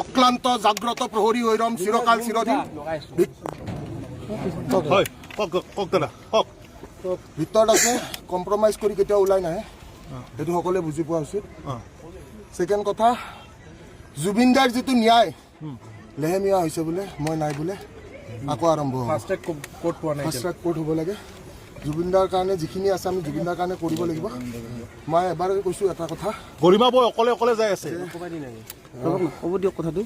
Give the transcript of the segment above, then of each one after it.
অক্লান্ত জাগ্ৰত প্ৰহৰী হৈৰম চিৰকাল চিৰদিন ভিতৰত আছে কম্প্ৰমাইজ কৰি কেতিয়াও ওলাই নাহে সেইটো সকলোৱে বুজি পোৱা উচিত সেকেন্ড কথা জুবিন দাৰ যিটো ন্যায় লেহেমীয়া হৈছে বোলে মই নাই বোলে আকৌ আৰম্ভ হ'ব ফাষ্ট ট্ৰেক কোৰ্ট হ'ব লাগে জুবিন দাৰ কাৰণে যিখিনি আছে আমি জুবিন দাৰ কাৰণে কৰিব লাগিব মই এবাৰ কৈছোঁ এটা কথা গৰিমা বৈ অকলে অকলে যাই আছে ক'ব দিয়ক কথাটো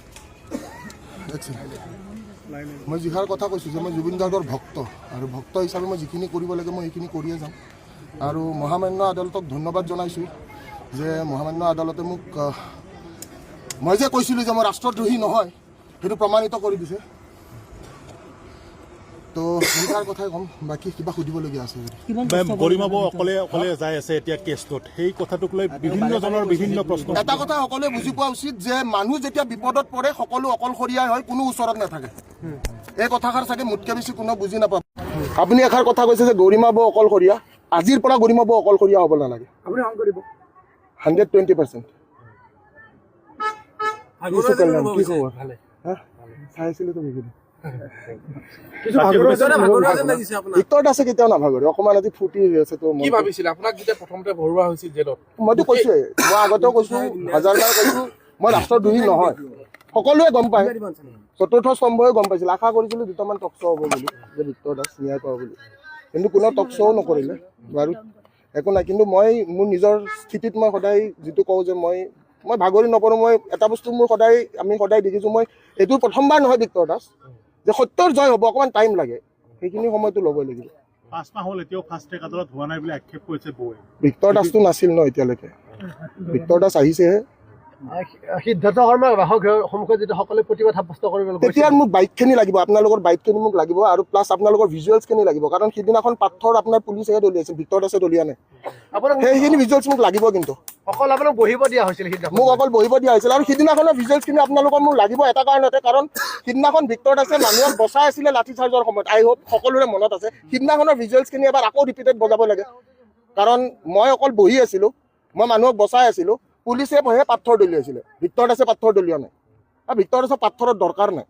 মই যিষাৰ কথা কৈছোঁ যে মই জুবিন গাৰ্গৰ ভক্ত আৰু ভক্ত হিচাপে মই যিখিনি কৰিব লাগে মই সেইখিনি কৰিয়ে যাম আৰু মহামান্য আদালতক ধন্যবাদ জনাইছোঁ যে মহামান্য আদালতে মোক মই যে কৈছিলোঁ যে মই ৰাষ্ট্ৰদ্ৰোহী নহয় সেইটো প্ৰমাণিত কৰি দিছে তো সেইষাৰ কথাই ক'ম বাকী কিবা সুধিবলগীয়া আছে গৰিমা বৈ অকলে অকলে যাই আছে এতিয়া কেছটোত সেই কথাটোক লৈ বিভিন্নজনৰ বিভিন্ন প্ৰশ্ন এটা কথা সকলোৱে বুজি পোৱা উচিত যে মানুহ যেতিয়া বিপদত পৰে সকলো অকলশৰীয়াই হয় কোনো ওচৰত নাথাকে এই কথাষাৰ চাগে মোতকৈ বেছি কোনো বুজি নাপাব আপুনি এষাৰ কথা কৈছে যে গৰিমা বৈ অকলশৰীয়া আজিৰ পৰা গৰিমা বৈ অকলশৰীয়া হ'ব নালাগে আপুনি অন কৰিব 120% চাইছিলোঁ তুমি ভিতৰত আছে কেতিয়াও নাভাগৰে অকণমান আজি ফুটি হৈ আছে কি ভাবিছিলে আপোনাক যেতিয়া প্ৰথমতে ভৰোৱা হৈছিল জেলত মইতো কৈছোৱে মই আগতেও কৈছোঁ হাজাৰবাৰ কৈছোঁ মই ৰাষ্ট্ৰদ্ৰোহী নহয় সকলোৱে গম পায় চতুৰ্থ স্তম্ভই গম পাইছিল আশা কৰিছিলোঁ দুটামান টক শ্ব' হ'ব বুলি যে ভিক্তৰ দাস ন্যায় পাব বুলি কিন্তু কোনো টক শ্ব'ও নকৰিলে বাৰু একো নাই কিন্তু মই মোৰ নিজৰ স্থিতিত মই সদায় যিটো কওঁ যে মই ভাগৰি নপৰোঁ মই এটা বস্তু মোৰ সদায় আমি সদায় দেখিছোঁ মই এইটো প্ৰথমবাৰ নহয় ভিক্তৰ দাস যে সত্যৰ জয় হ'ব অকণমান টাইম লাগে সেইখিনি সময়টো ল'বই লাগিব 5 মাহ হ'ল এতিয়াও ফাষ্ট ট্ৰেক আদালত হোৱা নাই বুলি আক্ষেপ কৰিছে বৈ ভিক্তৰ দাসটো নাছিল ন এতিয়ালৈকে ভিক্তৰ দাস আহিছেহে সিদ্ধাৰ্থ শৰ্মাৰ সন্মুখত যেতিয়া সকলোৱে প্ৰতিবাদ সাব্যস্ত কৰিব তেতিয়া মোক বাইকখিনি লাগিব আপোনালোকৰ বাইকখিনি মোক লাগিব আৰু প্লাছ আপোনালোকৰ ভিজুৱেলছখিনি লাগিব কাৰণ সিদিনাখন পাথৰ আপোনাৰ পুলিচেহে দলিয়াইছিল ভিক্তৰ দাসে দলিয়া নাই সেইখিনি ভিজুৱেলছ মোক লাগিব কিন্তু অকল আপোনাক বহিব দিয়া হৈছিল মোক অকল বহিব দিয়া হৈছিল আৰু সিদিনাখনৰ ভিজুৱেলছখিনি আপোনালোকৰ মোক লাগিব এটা কাৰণতে কাৰণ সিদিনাখন ভিক্তৰ দাসে মানুহক বচাই আছিলে লাঠি চাৰ্জৰ সময়ত আই হোপ সকলোৰে মনত আছে সিদিনাখনৰ ভিজুৱেলছখিনি এবাৰ আকৌ ৰিপিটেড বজাব লাগে কাৰণ মই অকল বহি আছিলোঁ মই মানুহক বচাই আছিলোঁ পুলিচে বহে পাথৰ দলিয়াইছিলে ভিক্তৰ দাসে পাথৰ দলিওৱা নাই আৰু ভিক্তৰ দাসৰ পাথৰৰ দৰকাৰ নাই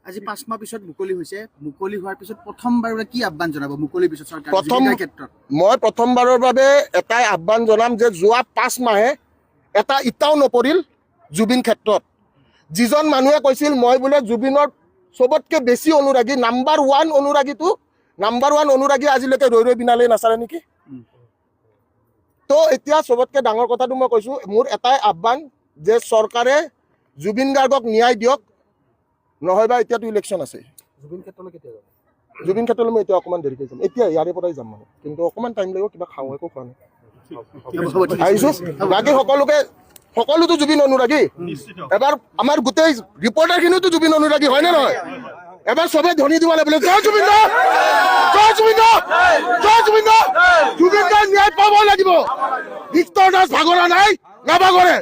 আজি 5 মাহ পিছত মুকলি হৈছে মুকলি হোৱাৰ পিছত প্ৰথমবাৰ কি আহ্বান জনাব মুকলিৰ পিছত চৰকাৰ ক্ষেত্ৰত মই প্ৰথমবাৰৰ বাবে এটাই আহ্বান জনাম যে যোৱা 5 মাহে এটা ইটাও নপৰিল জুবিন ক্ষেত্ৰত যিজন মানুহে কৈছিল মই বোলে জুবিনৰ চবতকৈ বেছি অনুৰাগী নাম্বাৰ 1 অনুৰাগী আজিলৈকে ৰৈ বিনালে নাচালে নেকি তো এতিয়া চবতকৈ ডাঙৰ কথাটো মই কৈছোঁ মোৰ এটাই আহ্বান যে চৰকাৰে জুবিন গাৰ্গক ন্যায় দিয়ক নহয়বা এতিয়াতো ইলেকশ্যন আছে জুবিন ক্ষেত্ৰলৈ মই এতিয়া অকণমান দেৰিকৈ যাম এতিয়া ইয়াৰে পৰাই যাম মানে কিন্তু অকণমান টাইম লাগিব কিবা খাওঁ একো খোৱা নাই আহিছোঁ বাকী সকলোতো জুবিন অনুৰাগী এবাৰ আমাৰ গোটেই ৰিপৰ্টাৰখিনিওতো জুবিন অনুৰাগী হয়নে নহয় এবাৰ চবে ধ্বনি দিব লাগিব জয় জুবিন দা জুবিন দাৰ ন্যায় পাব লাগিব ভিক্তৰ দাস ভাগৰা নাই নাভাগৰে